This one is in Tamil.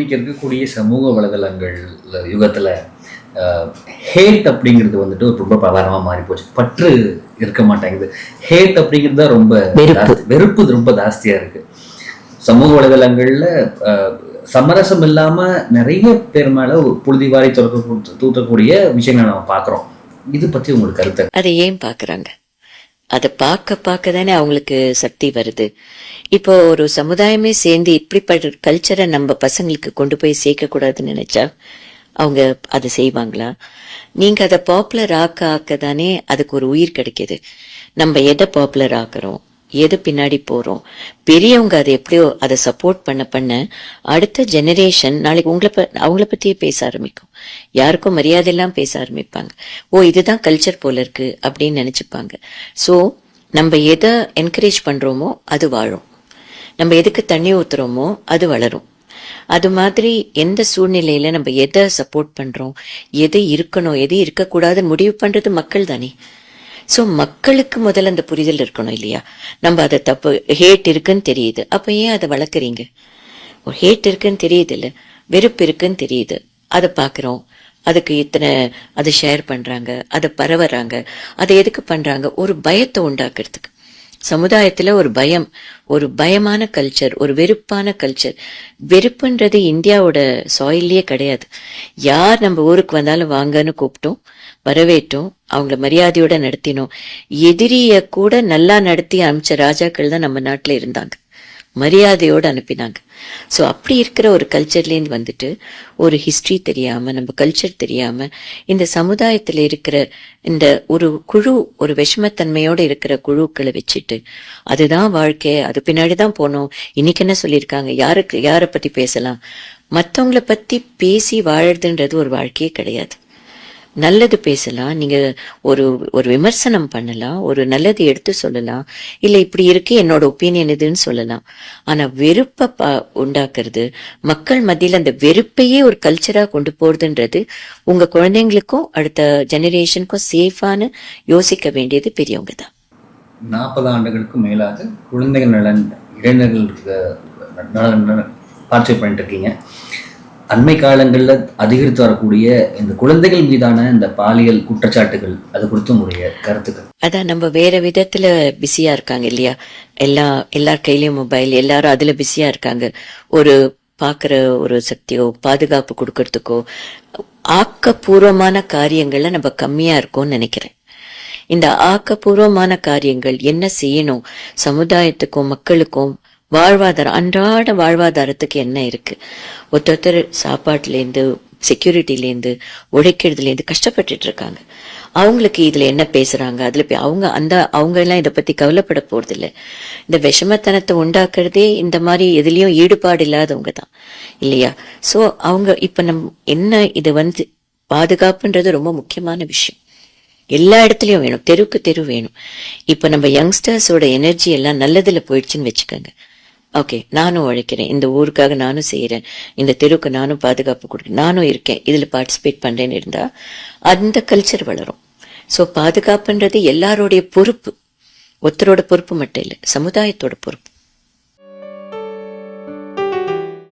இன்னைக்கு இருக்கக்கூடிய சமூக வலைதளங்கள் யுகத்துல ஹேட் அப்படிங்கிறது வந்துட்டு ஒரு ரொம்ப பிரதானமா மாறி போச்சு. பற்று இருக்க மாட்டேங்குது. ஹேட் அப்படிங்கிறது தான் ரொம்ப வெறுப்பு ரொம்ப ஜாஸ்தியா இருக்கு. சமூக வலைதளங்கள்ல சமரசம் இல்லாம நிறைய பேர் மேல புழுதி வாரி தூத்தக்கூடிய விஷயங்களை நம்ம பாக்குறோம். இது பத்தி உங்களுக்கு கருத்து? அதை ஏன் பாக்குறாங்க? அதை பார்க்க தானே அவங்களுக்கு சக்தி வருது. இப்போ ஒரு சமுதாயமே சேர்ந்து இப்படிப்பட்ட கல்ச்சரை நம்ம பசங்களுக்கு கொண்டு போய் சேர்க்க கூடாதுன்னு நினைச்சா அவங்க அதை செய்வாங்களா? நீங்க அதை பாப்புலர் ஆக்க தானே அதுக்கு ஒரு உயிர் கிடைக்கிது. நம்ம எதை பாப்புலர் ஆக்குறோம், எது பின்னாடி போறோம், பெரியவங்க அதை எப்படியோ அதை சப்போர்ட் பண்ண அடுத்த ஜெனரேஷன் நாளைக்கு அவங்கள பத்தியே பேச ஆரம்பிக்கும். யாருக்கும் மரியாதை எல்லாம் பேச ஆரம்பிப்பாங்க. ஓ, இதுதான் கல்ச்சர் போல இருக்கு அப்படின்னு நினைச்சுப்பாங்க. சோ நம்ம எதை என்கரேஜ் பண்றோமோ அது வாழும், நம்ம எதுக்கு தண்ணி ஊத்துறோமோ அது வளரும். அது மாதிரி எந்த சூழ்நிலையில நம்ம எதை சப்போர்ட் பண்றோம், எது இருக்கணும் எது இருக்கக்கூடாதுன்னு முடிவு பண்றது மக்கள் தானே. சோ மக்களுக்கு முதல்ல அந்த புரிதல் இருக்கணும் இல்லையா? நம்ம அதை தப்பு, ஹேட் இருக்குன்னு தெரியுது, அப்ப ஏன் அதை வளர்க்குறீங்க? ஹேட் இருக்குன்னு தெரியுது, இல்ல வெறுப்பு இருக்குன்னு தெரியுது, அதை பாக்குறோம், அதுக்கு இத்தனை அதை ஷேர் பண்றாங்க, அதை பரவறாங்க. அதை எதுக்கு பண்றாங்க? ஒரு பயத்தை உண்டாக்குறதுக்கு. சமுதாயத்துல ஒரு பயம், ஒரு பயமான கல்ச்சர், ஒரு வெறுப்பான கல்ச்சர். வெறுப்புன்றது இந்தியாவோட சாயிலே கிடையாது. யார் நம்ம ஊருக்கு வந்தாலும் வாங்கன்னு கூப்பிட்டோம், வரவேற்றோம், அவங்கள மரியாதையோட நடத்தினோம். எதிரிய கூட நல்லா நடத்தி அனுப்பிச்ச ராஜாக்கள் தான் நம்ம நாட்டுல இருந்தாங்க, மரியாதையோடு அனுப்பினாங்க. ஸோ அப்படி இருக்கிற ஒரு கல்ச்சர்லேருந்து வந்துட்டு ஒரு ஹிஸ்டரி தெரியாம, நம்ம கல்ச்சர் தெரியாம இந்த சமுதாயத்துல இருக்கிற இந்த ஒரு குழு, ஒரு விஷமத்தன்மையோட இருக்கிற குழுக்களை வச்சுட்டு அதுதான் வாழ்க்கை, அது பின்னாடிதான் போனோம், இன்னைக்கு என்ன சொல்லியிருக்காங்க, யாரை பத்தி பேசலாம், மற்றவங்களை பத்தி பேசி வாழறதுன்றது ஒரு வாழ்க்கையே கிடையாது. நல்லது பேசலாம், நீங்க ஒரு ஒரு விமர்சனம் பண்ணலாம், ஒரு நல்லது எடுத்து சொல்லலாம், இல்ல இப்படி இருக்கு என்னோட ஒப்பீனியன் இதுன்னு சொல்லலாம். ஆனா வெறுப்ப உண்டாக்குறது, மக்கள் மத்தியில அந்த வெறுப்பையே ஒரு கல்ச்சரா கொண்டு போறதுன்றது உங்க குழந்தைங்களுக்கும் அடுத்த ஜெனரேஷனுக்கும் சேஃபான யோசிக்க வேண்டியது பெரியவங்க தான். 40 ஆண்டுகளுக்கும் மேலாக குழந்தைகள் நலன், இளைஞர்களுக்கு பார்ட்டிசிபேட் பண்ணிட்டு இருக்கீங்க. அண்மை காலங்களில் அதிகரித்து வரக்கூடிய இந்த குழந்தைகள் மீதான இந்த பாலியல் குற்றச்சாட்டுகள், அது குறித்து உங்களுடைய கருத்துக்கள்? அதான் நம்ம வேற விதத்துல பிஸியா இருக்காங்க இல்லையா? எல்லார் கையிலயும் மொபைல், எல்லாரும் அதுல பிஸியா இருக்காங்க. ஒரு பாக்குற ஒரு சக்தியோ பாதுகாப்பு கொடுக்கறதுக்கோ ஆக்கப்பூர்வமான காரியங்கள்ல நம்ம கம்மியா இருக்கோம்னு நினைக்கிறேன். இந்த ஆக்கப்பூர்வமான காரியங்கள் என்ன செய்யணும், சமுதாயத்துக்கும் மக்களுக்கும் வாழ்வாதாரம், அன்றாட வாழ்வாதாரத்துக்கு என்ன இருக்கு, ஒருத்தர் சாப்பாட்டுலேருந்து செக்யூரிட்டிலேருந்து உழைக்கிறதுலேருந்து கஷ்டப்பட்டுட்டு இருக்காங்க. அவங்களுக்கு இதுல என்ன பேசுறாங்க, அதுல அவங்க எல்லாம் இதை பத்தி கவலைப்பட போறது இல்லை. இந்த விஷமத்தனத்தை உண்டாக்குறதே இந்த மாதிரி எதுலயும் ஈடுபாடு இல்லாதவங்க தான் இல்லையா? சோ அவங்க இப்ப என்ன இது பாதுகாப்புன்றது ரொம்ப முக்கியமான விஷயம். எல்லா இடத்துலயும் வேணும், தெருவுக்கு தெரு வேணும். இப்ப நம்ம யங்ஸ்டர்ஸோட எனர்ஜி எல்லாம் நல்லதுல போயிடுச்சுன்னு வச்சுக்கோங்க. ஓகே, நானும் உழைக்கிறேன், இந்த ஊருக்காக நானும் செய்யறேன், இந்த தெருவுக்கு நானும் பாதுகாப்பு கொடுக்கிறேன், நானும் இருக்கேன், இதுல பார்ட்டிசிபேட் பண்றேன்னு இருந்தா அந்த கல்ச்சர் வளரும். சோ பாதுகாப்புன்றது எல்லாரோடைய பொறுப்பு, ஒருத்தரோட பொறுப்பு மட்டும் இல்லை, சமுதாயத்தோட பொறுப்பு.